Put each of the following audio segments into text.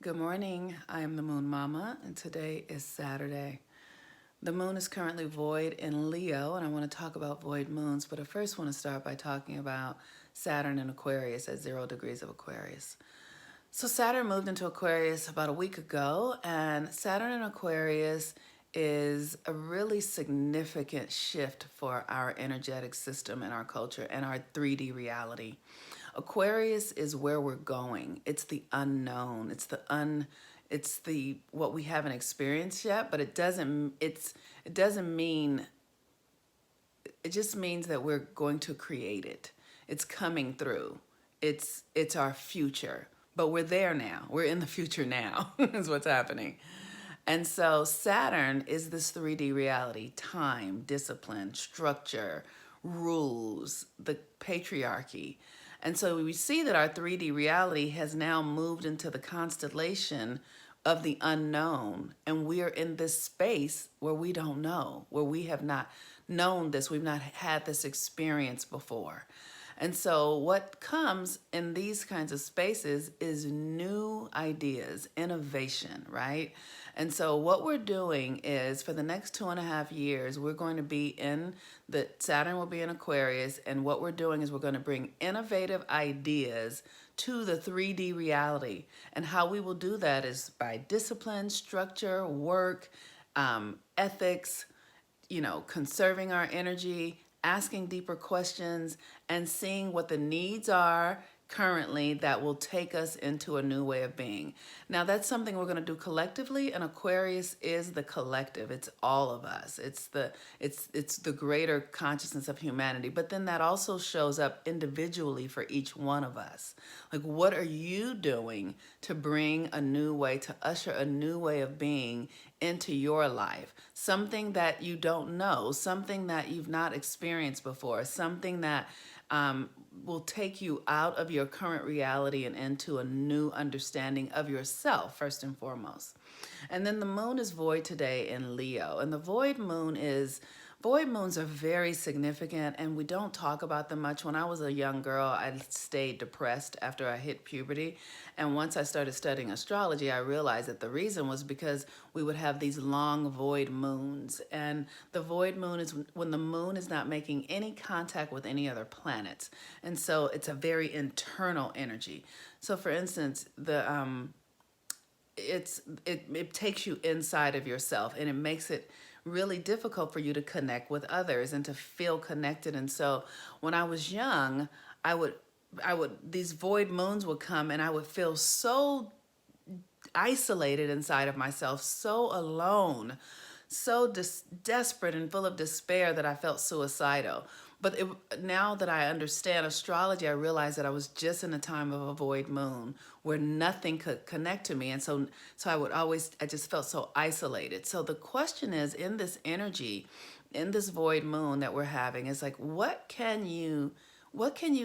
Good morning. I am the Moon Mama, and today is Saturday. The moon is currently void in Leo, and I want to talk about void moons, but I first want to start by talking about Saturn in Aquarius at 0 degrees of Aquarius. So, Saturn moved into Aquarius about a week ago, and Saturn in Aquarius is a really significant shift for our energetic system and our culture and our 3D reality. Aquarius is where we're going. It's the unknown. It's the what we haven't experienced yet, but it doesn't mean it just means that we're going to create it. It's coming through. It's our future. But we're there now. We're in the future now. Is what's happening. And so Saturn is this 3D reality, time, discipline, structure, rules, the patriarchy. And so we see that our 3D reality has now moved into the constellation of the unknown. And we're in this space where we don't know, where we have not known this, we've not had this experience before. And so, what comes in these kinds of spaces is new ideas, innovation, right? And so, what we're doing is for the next 2.5 years, we're going to be in the Saturn will be in Aquarius. And what we're doing is we're going to bring innovative ideas to the 3D reality. And how we will do that is by discipline, structure, work, ethics, conserving our energy, asking deeper questions, and seeing what the needs are currently that will take us into a new way of being. Now, that's something we're going to do collectively, and Aquarius is the collective. It's all of us. It's the greater consciousness of humanity. But then that also shows up individually for each one of us. Like, what are you doing to bring a new way, to usher a new way of being into your life? Something that you don't know, something that you've not experienced before, something that will take you out of your current reality and into a new understanding of yourself, first and foremost. And then the moon is void today in Leo. And the void moons are very significant, and we don't talk about them much. When I was a young girl, I stayed depressed after I hit puberty. And once I started studying astrology, I realized that the reason was because we would have these long void moons. And the void moon is when the moon is not making any contact with any other planets. And so it's a very internal energy. So for instance, it takes you inside of yourself, and it makes it really difficult for you to connect with others and to feel connected. And so when I was young, I would these void moons would come, and I would feel so isolated inside of myself, so alone, so desperate and full of despair that I felt suicidal. But now that I understand astrology, I realized that I was just in a time of a void moon where nothing could connect to me. And so I just felt so isolated. So the question is, in this energy, in this void moon that we're having, is like, what can you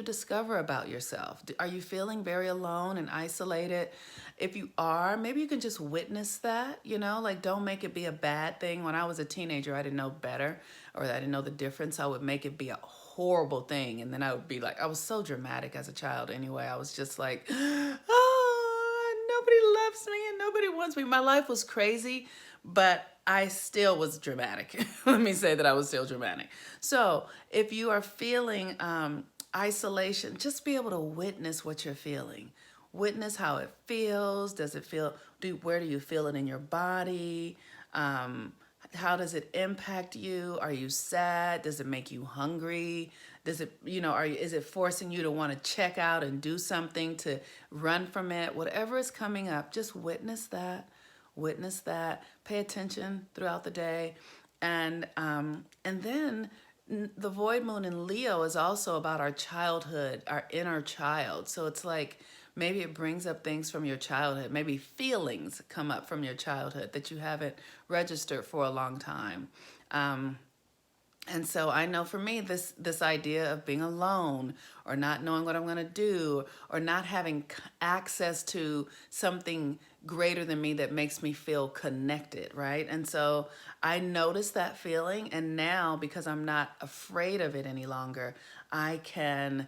discover about yourself? Are you feeling very alone and isolated? If you are, maybe you can just witness that, like, don't make it be a bad thing. When I was a teenager, I didn't know better, or I didn't know the difference. I would make it be a horrible thing. And then I would be like, I was so dramatic as a child anyway. I was just like, oh, nobody loves me and nobody wants me. My life was crazy, but I still was dramatic. Let me say that I was still dramatic. So if you are feeling isolation, just be able to witness what you're feeling. Witness how it feels. Does it feel, where do you feel it in your body? How does it impact you? Are you sad? Does it make you hungry? Does it, is it forcing you to want to check out and do something, to run from it? Whatever is coming up, just witness that. Witness that. Pay attention throughout the day. And then the void moon in Leo is also about our childhood, our inner child. So it's like maybe it brings up things from your childhood. Maybe feelings come up from your childhood that you haven't registered for a long time. And so I know for me, this idea of being alone, or not knowing what I'm going to do, or not having access to something greater than me that makes me feel connected, right? And so I noticed that feeling, and now, because I'm not afraid of it any longer, I can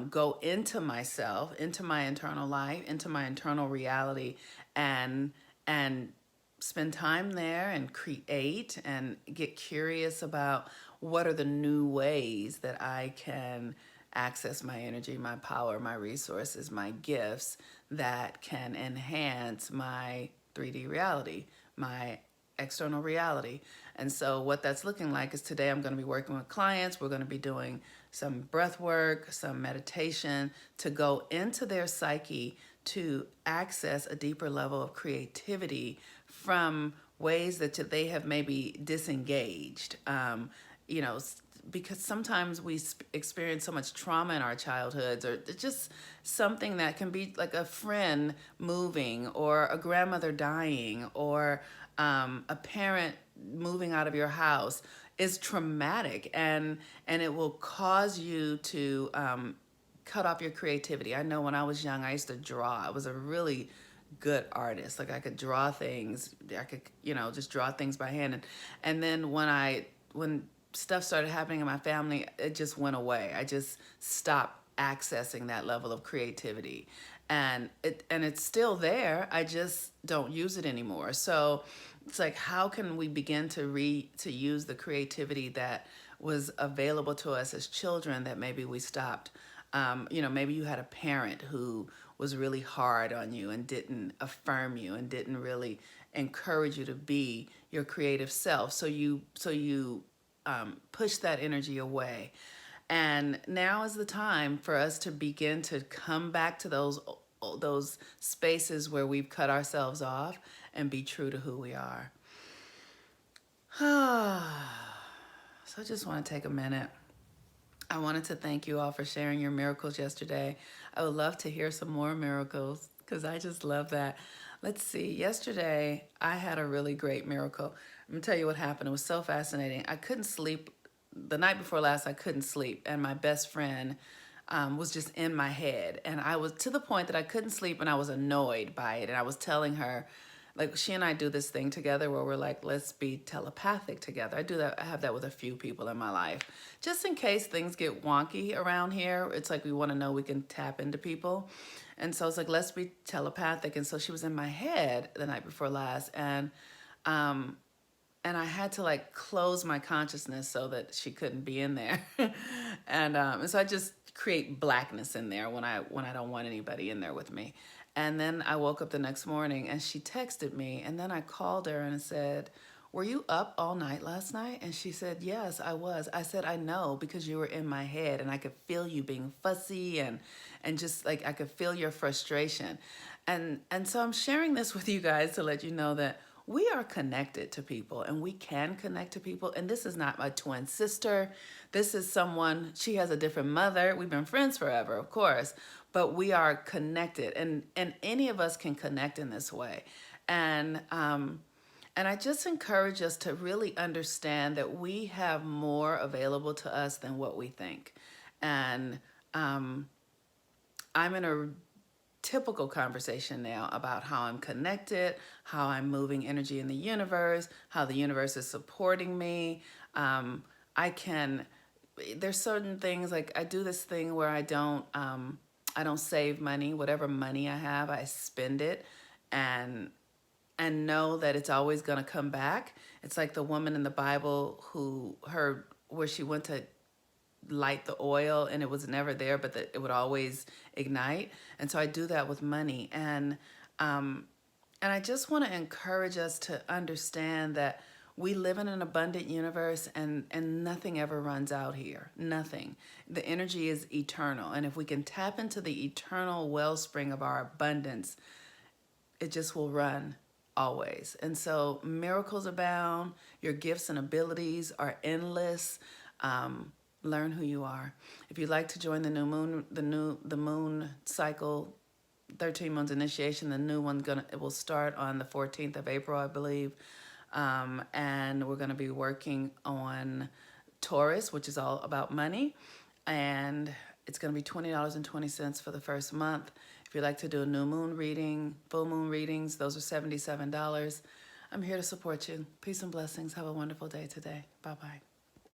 go into myself, into my internal life, into my internal reality, and and spend time there and create and get curious about what are the new ways that I can access my energy, my power, my resources, my gifts that can enhance my 3D reality, my external reality. And so what that's looking like is today I'm going to be working with clients. We're going to be doing some breath work, some meditation to go into their psyche to access a deeper level of creativity from ways that they have maybe disengaged. You know, because sometimes we experience so much trauma in our childhoods, or just something that can be like a friend moving, or a grandmother dying, or a parent moving out of your house is traumatic, and it will cause you to cut off your creativity. I know when I was young, I used to draw. I was a really good artist. Like I could draw things. I could, just draw things by hand. And then when stuff started happening in my family, it just went away. I just stopped accessing that level of creativity. And it's still there. I just don't use it anymore. So it's like, how can we begin to use the creativity that was available to us as children that maybe we stopped? Maybe you had a parent who was really hard on you and didn't affirm you and didn't really encourage you to be your creative self. So you push that energy away. And now is the time for us to begin to come back to those spaces where we've cut ourselves off and be true to who we are. So I just want to take a minute. I wanted to thank you all for sharing your miracles yesterday. I would love to hear some more miracles because I just love that. Let's see. Yesterday, I had a really great miracle. Let me tell you what happened. It was so fascinating. I couldn't sleep. The night before last, I couldn't sleep. And my best friend was just in my head. And I was to the point that I couldn't sleep and I was annoyed by it. And I was telling her, like, she and I do this thing together where we're like, let's be telepathic together. I do that. I have that with a few people in my life. Just in case things get wonky around here, it's like we want to know we can tap into people. And so it's like, let's be telepathic. And so she was in my head the night before last. And I had to like close my consciousness so that she couldn't be in there. And so I just create blackness in there when I don't want anybody in there with me. And then I woke up the next morning and she texted me, and then I called her and said, "Were you up all night last night?" And she said, "Yes, I was." I said, "I know, because you were in my head and I could feel you being fussy and just like I could feel your frustration." And so I'm sharing this with you guys to let you know that we are connected to people and we can connect to people. And this is not my twin sister. This is someone, she has a different mother. We've been friends forever, of course, but we are connected, and any of us can connect in this way. And I just encourage us to really understand that we have more available to us than what we think. And I'm in a typical conversation now about how I'm connected, how I'm moving energy in the universe, how the universe is supporting me. There's certain things, like I do this thing where I don't save money. Whatever money I have, I spend it and know that it's always going to come back. It's like the woman in the Bible where she went to light the oil and it was never there, but that it would always ignite. And so I do that with money. And I just want to encourage us to understand that we live in an abundant universe, and nothing ever runs out here. Nothing. The energy is eternal. And if we can tap into the eternal wellspring of our abundance, it just will run always. And so miracles abound. Your gifts and abilities are endless. Learn who you are. If you'd like to join the new moon, the moon cycle, 13 months initiation, the new one it will start on the 14th of April, I believe. And we're going to be working on Taurus, which is all about money. And it's going to be $20.20 for the first month. If you'd like to do a new moon reading, full moon readings, those are $77. I'm here to support you. Peace and blessings. Have a wonderful day today. Bye-bye.